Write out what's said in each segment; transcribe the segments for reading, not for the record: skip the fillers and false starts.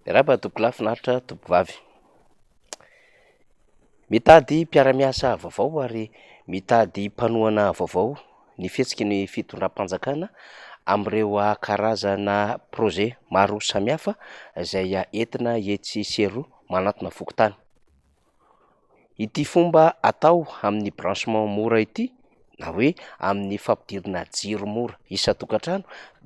Raba toko lafinaritra tompovavy. Mitady mpiara-miasa vaovao ary mitady mpanohana vaovao ny fihetsiky ny fitondram-panjakana amin'ireo karazana projet maro samihafa izay entina hietsisero manatona fokontany. Ity fomba atao amin'ny branchement mora ity na hoe amin'ny fampidirana jiro mora isan-tokantrano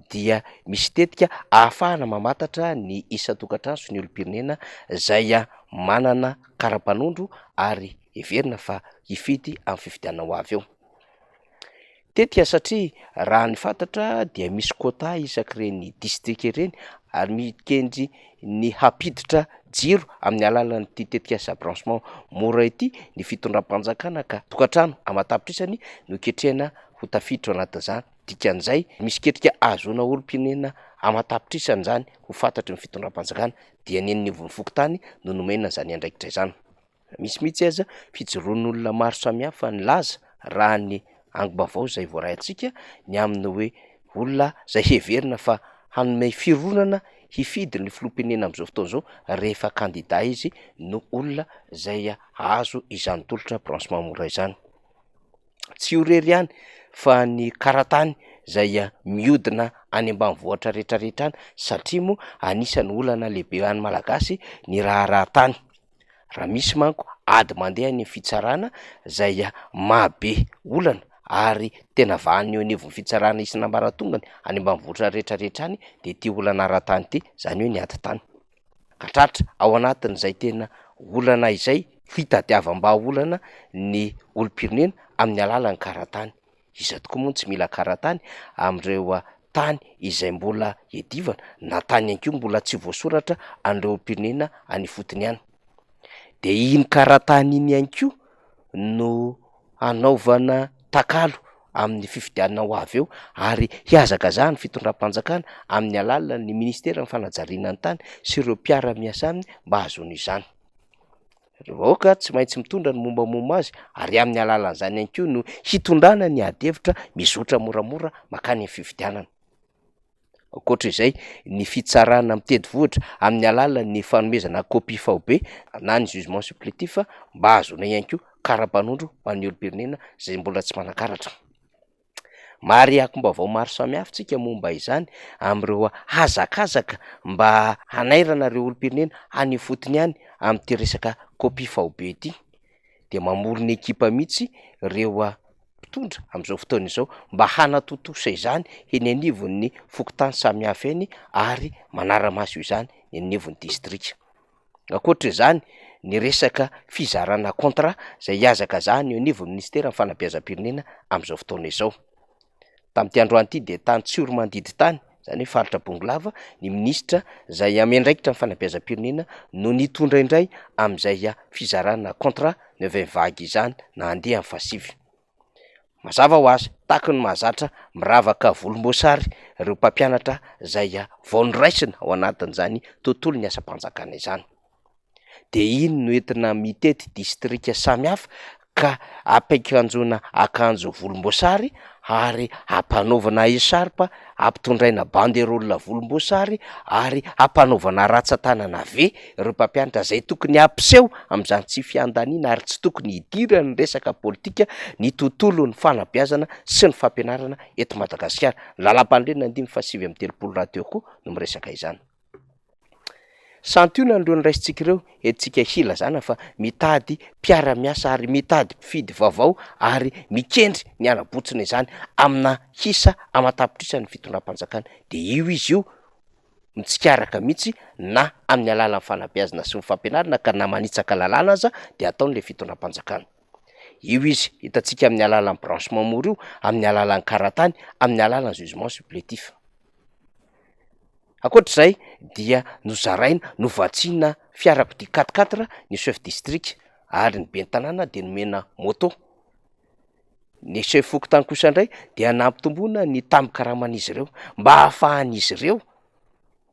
dia misy tetika ahafahana mamantatra ny isan-tokantrano sy ny olom-pirenena izay manana kara-panondro ary heverina fa hifidy amin'ny fifidianana ho avy eo. Tetika satria raha ny fantatra dia misy quota isak'ireny distrika ireny ary mikendry ny hampiditra jiro amin'ny alalan'ity tetika asa branchement mora ity ny fitondram-panjakana ka tokantrano amatapitrisany no ketrehana ho tafiditra ao anatin'izany. Dikan'izay misy ketrika ahazoana olom-pirenena amatapitrisany izany ho fantatry ny fitondram-panjakana dia nen'ny fokontany no nomenana izany andraikitra izany. Misy mihitsy aza fijoroan'olona maro samihafa ny laza raha ny angom-baovao izay voarahintsika ny amin'ny hoe olona izay heverina fa hanome fironana hifidy ny filoham-pirenena amin'izao fotoana izao rehefa kandida izy no olona izay azo izany tolotra branchement mora izany. Tsy horery ihany fa ny karatany izay mihodina any ambanivohitra rehetrarehetra any satria moa anisan'ny olana lehibe any malagasy ny raharahantany. Raha misy manko ady mandeha ny fitsarana izay mahabe olana ary tena vahany eo anivon'ny fitsarana isan'ambaratongany any ambanivohitra rehetrarehetra any de ity olana rahatany ity izany hoe ny ady tany. Katratra ao anatin'izay tena olana izay fitadiavam-olana ny olom-pirenena amin'ny alalan'ny karatany. Iza tokoa moa tsy mila karatany amin'ireo tany izay mbola hiadivana na tany ihany koa mbola tsy voasoratra an'ireo olom-pirenena any fotony ihany. De iny karatany iny ihany koa no anaovana takalo amin'ny fifidianana ho avy eo ary hiazakazaha ny fitondram-panjakana amin'ny alalan'ny ministera ny fanajariana ny tany sy ireo mpiara-miasa aminy mba hahazoana izany. Vahoaka tsy maintsy mitondra ny mombamomba azy ary amin'ny alalan'izany ihany koa no hitondrana ny ady-hevitra mizotra moramora makany amin'ny fifidianana. Ankoatr'izay ny fitsarana mitety vohitra amin'ny alalan'ny fanomezana copie faobe na ny jugement supplétif mba hahazoana ihany koa kara-panondro ho an'ny olom-pirenena izay mbola tsy manan-karatra. Mary akom-baovao maro samihafa tsika momba izany amin'ireo hazakazaka mba hanairana ireo olom-pirenena any fotony ihany amin'ity resaka copie faobe ity de mamorona ekipa mihitsy ireo mpitondra amin'izao fotoana izao mba hanatotosa izany eny anivon'ny fokontany samihafa eny ary manara-maso izany eny anivon'ny distrika. Ankoatr'izany ny resaka fizarana contrat izay hiazakazahana eo anivon'ny ministera ny fanabeazam-pirenena amin'izao fotoana izao. Tamin'ity androany ity de tany Tsioromandidy tany izany hoe faritra Bongolava ny ministra izay amendraikitra ny fanabeazam-pirenena no nitondra indray amin'izay fizarana contrat vagy izany na andeha amin'ny fasivy. Mazava ho azy tahaka ny mahazatra miravaka volomboasary ireo mpampianatra izay vao noraisina ao anatin'izany tontolo ny asam-panjakana izany. De iny no entina mitety distrika samihafa ka ampiakanjona akanjo volomboasary ary ampanaovana esarpa ampitondraina banderolina volomboasary ary ampanaovana ratsan-tanana ve ireo mpampianatra izay tokony ampiseho amin'izany tsy fiandaniana ary tsy tokony hidira ny resaka politika ny tontolo ny fanabeazana sy ny fampianarana eto Madagasikara. Lalam-pandrenina 5-telopolo raha teo koa no miresaka izany. Santiona ny raisitsika ireo etsika hila zany fa mitady mpiara-miasa ary mitady mpifidy vaovao ary mikendry ny anabotsina izany amina hisa amatapitrisany fitondram-panjakana de io izy io mitsikaraka mihitsy na amin'ny alalan'ny fanabeazana sy ny fampianarana ka na manitsaka lalàna aza de ataon'le fitondram-panjakana. Io izy hitantsika amin'ny alalan'ny branchement mora io, amin'ny alalan'ny karatany, amin'ny alalan'ny jugement supplétif. Ankoatr'izay dia nozaraina novatsiana fiarakodia 4x4 ny chef district ary ny ben'ny tanàna de nomena moto. Ny chef fokontany kosa indray dia nampitomboina ny tambi-karaman'izy ireo mba hahafahan'izy ireo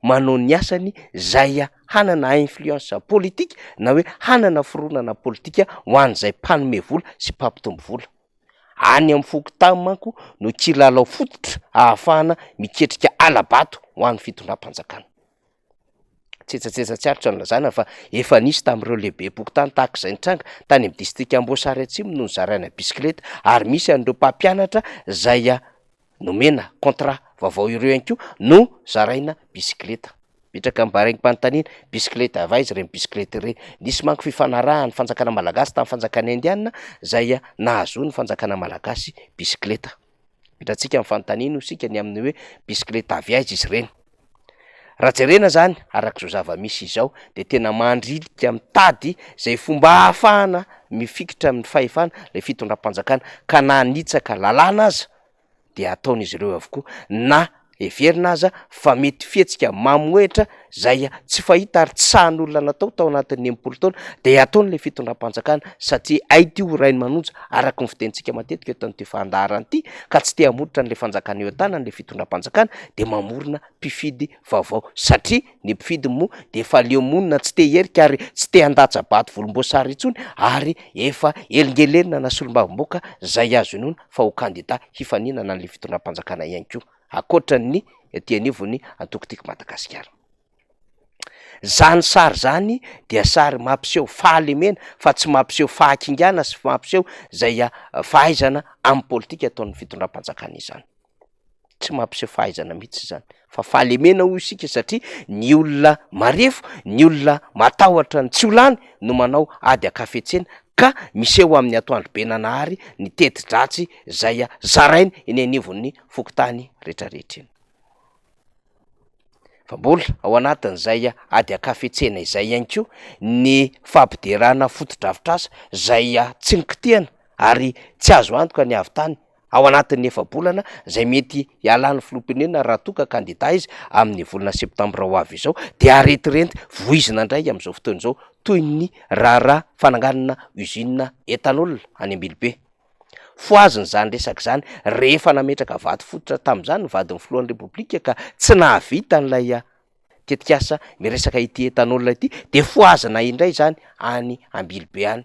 manao ny asany izay hanana influence politika na hoe hanana fironana politika ho an'izay mpanome vola sy mpampitombo vola. Any amin'ny fokontany manko no kilalao fototra ahafahana miketrika alabato ho an'ny fitondram-panjakana. tsetsatsetsatsarotra no lazana fa efa nisy tamin'ireo lehibe pokotany tahaka izay nitranga tany amin'ny distrika Amboasary Atsimo no nizaraina bisikileta, ary misy an'ireo mpampianatra zay nomena contrat vaovao ireo ihany koa no zaraina bisikileta. Mitraka amin'ny baraingim-panontaniana bisikileta avy aiza ireny bisikileta ireny. Nisy manko fifanarahany fanjakana malagasy tamin'ny fanjakana indiana zay nahazo ny fanjakana malagasy bisikileta. Hitantsika amin'ny fanontaniana isika ny amin'ny hoe bisikileta avy aiza izy ireny. Raha jerena zany arak'izao zava-misy izao de tena mandrilika mitady zay fomba ahafahana mifikitra amin'ny fahefana le fitondram-panjakana ka na nitsaka lalàna aza de ataon'izy ireo avokoa, na everina aza fa mety fihetsika mamoetra zay tsy fahita ary tsy sahan'olona natao tao anatin'ny 80 taona de ataony le fitondram-panjakana satria aity ho rainy manonja araky ny fitentsika matetika eto an'ity fandaharana ity ka tsy te hamoditra n'le fanjakana eo an-tanany le fitondram-panjakana de mamorona mpifidy vaovao satria ny mpifidy moa de efa leo monina tsy te herika ary tsy te handatsa bato volomboasary intsony ary efa elingelenina na solombavomboaka zay azo inoana fa ho kandida hifaninana an'le fitondram-panjakana ihany koa akoatran'ny ety anivony antokotiko Madagasikara. Zany sary zany dia sary mampiseho fahalemena fa tsy mampiseho fahakingana sy mampiseho zay fahaizana amin'ny politika ataon'ny fitondram-panjakana izany. Tsy mampiseho fahaizana mihitsy zany fa fahalemena hoy isika satria ny olona marefo, ny olona matahotra ny tsy olany no manao ady akafetsena ka miseho amin'ny atoandro be nanahary ny teti-dratsy zay zarainy eny anivon'ny fokotany rehetrarehetra eny. Fa mbola ao anatin'izay ady akafetsena izay ihany koa ny fampiderana foto-drafitrasa zay tsy nikitihana ary tsy azo antoka ny avy tany ao anatin'ny efa-bolana zay mety hialan'ny filoham-pirenena raha toa ka kandida izy amin'ny volana septambra ho avy izao de aretirenty voizina indray amin'izao fotoana izao toy ny raharaha fananganana usine etanol any Ambilobe. Foaziny zany resaka zany rehefa nametraka vato fototra tamin'izany ny vadin'ny filohan'ny repoblika ka tsy nahavita n'ilay tetikasa miresaka ity etanol ity de foazina indray zany any Ambilobe any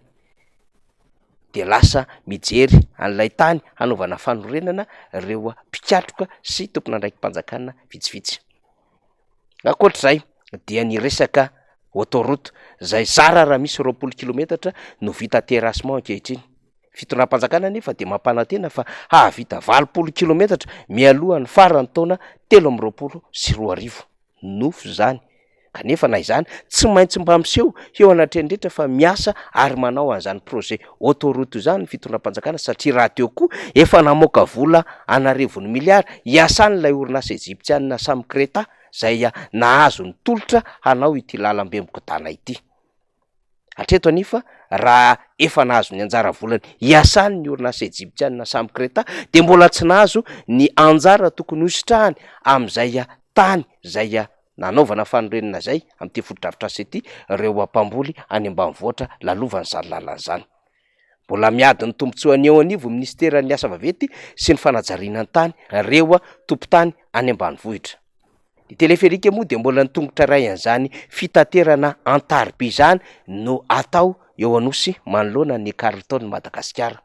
de lasa mijery an'ilay tany hanaovana fanorenana ireo mpikatroka sy tompon'andraiki-panjakana vitsivitsy. Ankoatr'izay dia ny resaka autoroute zay zara raha misy 20 kilometatra no vita terrassement ankehitriny. Fitondram-panjakana nefa de mampanantena fa hahavita 20 kilometatra mialohan'ny farany taona 2024 nofo zany. Kanefa na izany tsy maintsy mba miseho eo anatrendretra fa miasa ary manao an'izany projet autoroute zany fitondram-panjakana satria raha teo koa efa namoaka vola anarevony miliara iasan'ilay orinasa Egyptianina Sam Kreta zay nahazo ny tolotra hanao ity lalam-be mikodana ity. Hatreto anifa raha efa nahazo ny anjara volany iasan'ny orinasa Egyptianina Sam Kreta de mbola tsy nahazo ny anjara tokony hositrahany amin'izay tany zay nanaovana fanorenana zay amin'ity foto-drafitrasa ity ireo mpamboly any ambanivohitra lalovan'izany lalana zany. Mbola miady ny tombotsoany eo anivo ministeran'ny asa vaventy sy ny fanajariana ny tany ireo tompon-tany any ambanivohitra. Ny teleferika moa de mbola nitongotra ray an'izany fitaterana antarby zany no atao eo anosy manoloana ny Carlton Madagasikara.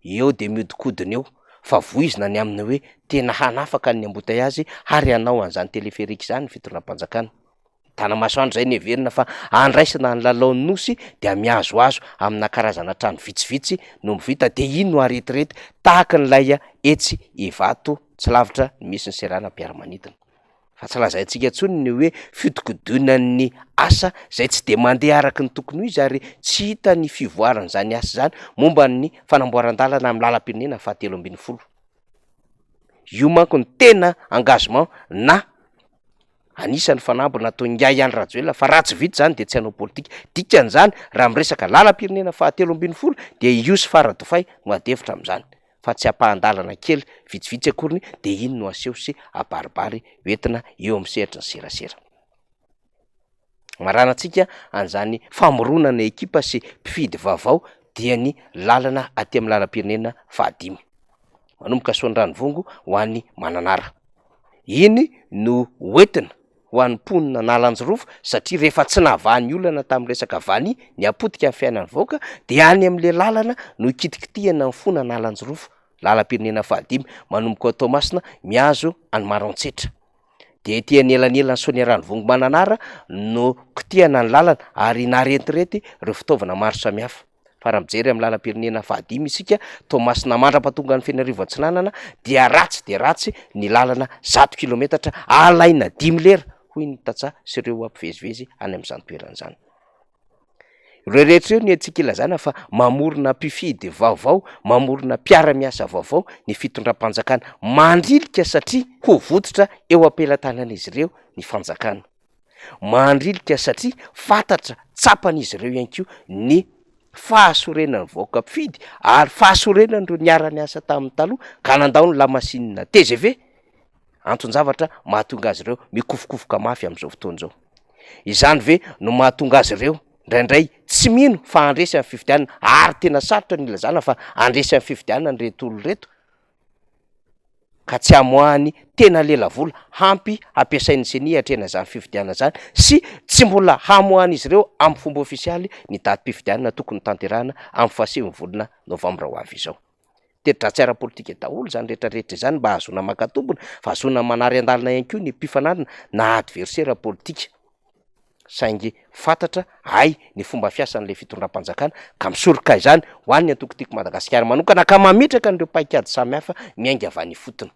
Eo de miodikodina eo fa voizina ny amin'ny hoe tena hanafaka ny embouteillage ary hanao an'izany teleferika zany fitondram-panjakana. Tanamasoandro zay neverina fa andraisana ny lalaon'ny nosy de miazoazo amina karazana trano vitsivitsy no mivita de iny no aretirety tahaka n'ilay etsy Ivato tsy lavitra misy ny serana mpiara-manidina. Fa tsy lazaintsika intsony ny hoe fitokodonan'ny asa zay tsy de mandeha araky ny tokony izy ary tsy hita ny fivoarana zany asa zany momba ny fanamboaran-dalana amin'ny lalam-pirenena fahatelo ambin'ny folo. Io manko ny tena engagement na anisan'ny fanambo nataon'ny Yahya Rajoelina fa raha tsy vita zany de tsy hanao politika. Dikan'izany raha miresaka lalam-pirenena fahatelo ambin'ny folo de Iosy Faradofay no adevitra amin'izany fa tsy ampahan-dalana kely vitsivitsy akoriny de iny no aseho sy abaribary hoentina eo amin'ny sehatra ny serasera. Maranantsika an'izany famoronana ekipa sy mpifidy vaovao dia ny lalana aty amin'ny lalam-pirenena fahadimy manomboka Soandranovongo ho an'ny Mananara. Iny no hoentina ho an'ny mponina Nalanjorofo satria rehefa tsy nahavahan'ny olana tamin'ny resaka vany ny apotika amin'ny fiainan'ny vahoaka de any amin'le lalana no ikitikitihana ny fona Nalanjorofo lalam-pirenena fahadimy manomboka Toamasina miazo any Maroantsetra. de tiany elanelany sonerany vongomananara no kitiana ny lalana ary narentirety reo fitaovana maro samihafa. Fa raha mijery amin'ny lalam-pirenena fahadimy isika Toamasina mandrapatonga ny Fianareva Atsinanana dia ratsy ny lalana 100 kilometatra alaina 10 lera hoy ny tantsaha sy ireo ampivezivezy any amin'izany toerana zany. Ireo rehetra ireo ny antsika ilazana fa mamorona mpifidy vaovao, mamorona mpiara-miasa vaovao ny fitondram-panjakana mandrilika satria ho vototra eo ampelantanan'izy ireo ny fanjakana. Mandrilika satria fantatra tsapan'izy ireo ihany koa ny fahasorenany vahoaka mpifidy ary fahasorenany ireo niara-niasa tamin'ny taloha ka nandao ny lamasinina TGV, anton-javatra mahatonga azy ireo mikofokofoka mafy amin'izao fotoana izao. Izany ve no mahatonga azy ireo indraindray tsy mino fa andresy amin'ny fifidianana ary tena sarotra ny ilazana fa andresy amin'ny fifidianana reto olo reto ka tsy hamoahany tena lela vola hampy ampiasain'ny senia hatrena zany fifidianana zany sy tsy mbola hamoahany izy ireo amin'ny fomba ofisialy ny datim-pifidianana tokony tanterahana amin'ny 7 volana novambra ho avy izao. Teri-dratsy ara-politika daholo zany rehetrarehetra zany mba hahazoana makatombona fa hahazoana manary an-dalina ihany koa ny mpifanarina na adversera politika. Saingy fantatra ay ny fomba fiasan'le fitondram-panjakana ka misoroka izany ho an'ny antokotiko Madagasikara manokana ka mametraka an'ireo paikady samihafa miainga avy any fotony.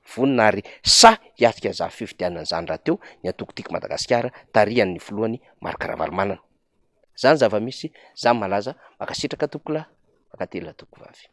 Vonina ary sa hiatrika za fifidianana zany raha teo ny antokotiko Madagasikara tarihan'ny filohany Marc Ravalomanana. Zany zava-misy za malaza makasitraka tokola makatela tokovavy.